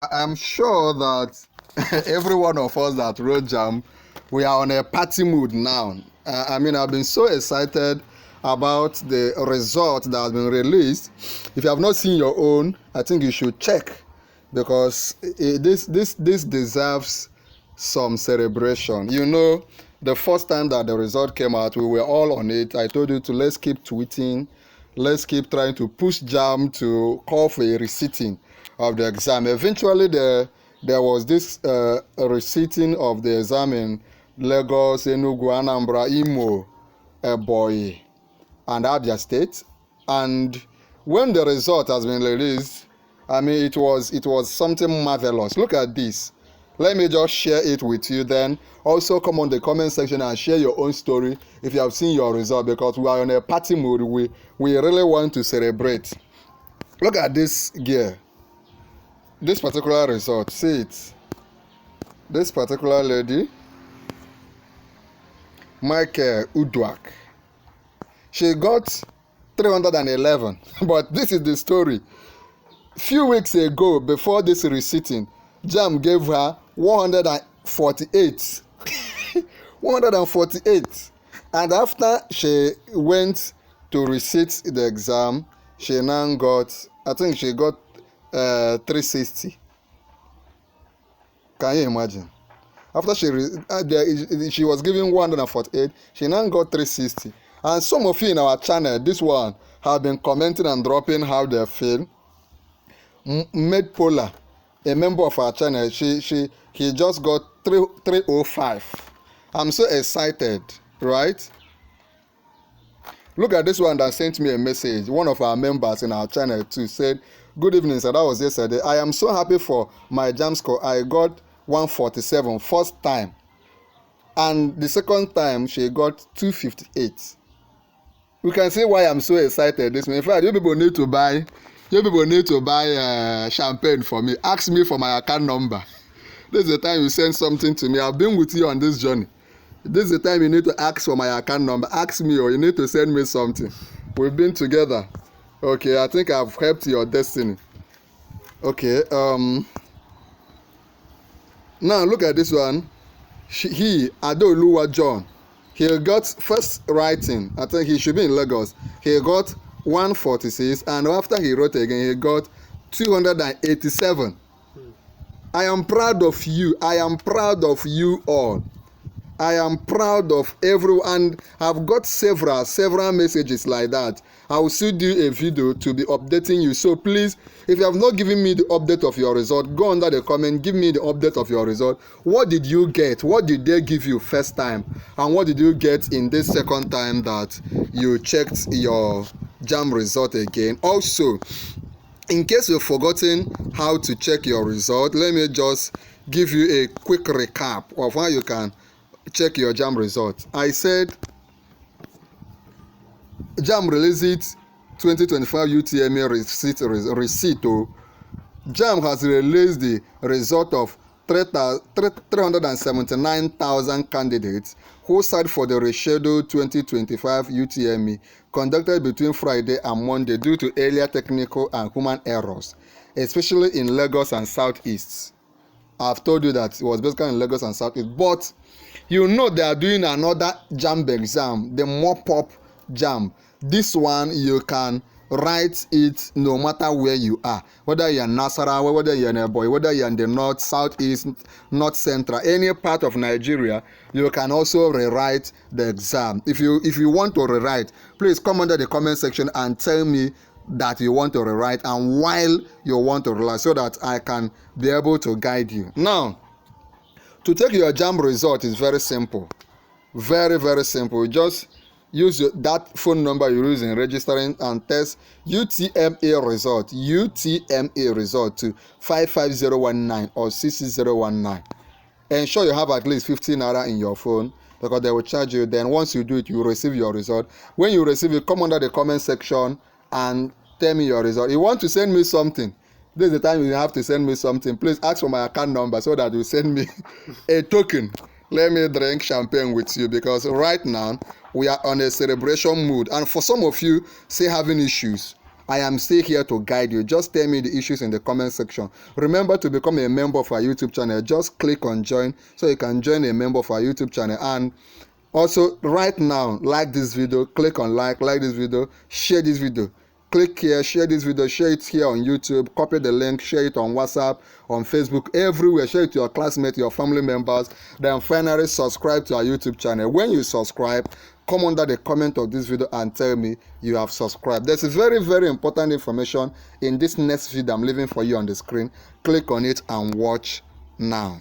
I'm sure that every one of us that wrote JAMB, we are on a party mood now. I've been so excited about the result that has been released. If you have not seen your own, I think you should check, because this deserves some celebration. You know, the first time that the result came out, we were all on it. I told you to let's keep tweeting, let's keep trying to push JAMB to call for a resitting of the exam. Eventually, there was this resitting of the exam in Lagos, Enugu, Anambra, Imo, Ebonyi, and Abia State. And when the result has been released, it was something marvelous. Look at this. Let me just share it with you. Then also come on the comment section and share your own story if you have seen your result, because we are in a party mood. We really want to celebrate. Look at this gear. This particular result, see it. This particular lady, Michael Udwak, she got 311. But this is the story. Few weeks ago, before this resitting, JAMB gave her 148. 148. And after she went to resit the exam, she now got, I think she got 360. Can you imagine? After she was given 148, she now got 360. And some of you in our channel, this one, have been commenting and dropping how they feel. Made Polar, a member of our channel, he just got 305. I'm so excited, right? Look at this one that sent me a message. One of our members in our channel too said, "Good evening, sir. That was yesterday. I am so happy for my JAMB score. I got 147 first time, and the second time she got 258. You can see why I'm so excited. This in fact, you people need to buy champagne for me. Ask me for my account number. This is the time you send something to me. I've been with you on this journey. This is the time you need to ask for my account number. Ask me, or you need to send me something. We've been together. Okay, I think I've helped your destiny. Okay, now look at this one. Adoluwa John, he got first writing. I think he should be in Lagos. He got 146, and after he wrote again, he got 287. I am proud of you. I am proud of you all. I am proud of everyone, and I've got several messages like that. I will still do a video to be updating you. So please, if you have not given me the update of your result, go under the comment, give me the update of your result. What did you get? What did they give you first time? And what did you get in this second time that you checked your JAMB result again? Also, in case you've forgotten how to check your result, let me just give you a quick recap of how you can check your JAMB result. I said JAMB released it 2025 UTME receipt. JAMB has released the result of 379,000 candidates who sat for the rescheduled 2025 UTME conducted between Friday and Monday due to earlier technical and human errors, especially in Lagos and Southeast. I've told you that it was basically in Lagos and Southeast, but you know they are doing another JAMB exam, the mop-up JAMB. This one you can write it no matter where you are, whether you're in Nasarawa, whether you're in Ebonyi, whether you're in the north, southeast, north central, any part of Nigeria, you can also rewrite the exam. If you want to rewrite, please come under the comment section and tell me that you want to rewrite and while you want to rewrite, so that I can be able to guide you. Now, to take your JAMB result is very simple. Very, very simple. Just use that phone number you're using registering and text UTME result to 55019 or 66019. Ensure you have at least 15 naira in your phone, because they will charge you. Then once you do it, you will receive your result. When you receive it, come under the comment section and tell me your result. You want to send me something, this is the time you have to send me something. Please ask for my account number so that you send me a token. Let me drink champagne with you, because right now we are on a celebration mood. And for some of you still having issues, I am still here to guide you. Just tell me the issues in the comment section. Remember to become a member of our YouTube channel. Just click on join so you can join a member of our YouTube channel. And also right now, like this video, click on like this video, share this video. Click here, share this video, share it here on YouTube, copy the link, share it on WhatsApp, on Facebook, everywhere. Share it to your classmates, your family members. Then finally subscribe to our YouTube channel. When you subscribe, come under the comment of this video and tell me you have subscribed. There's a very, very important information in this next video I'm leaving for you on the screen. Click on it and watch now.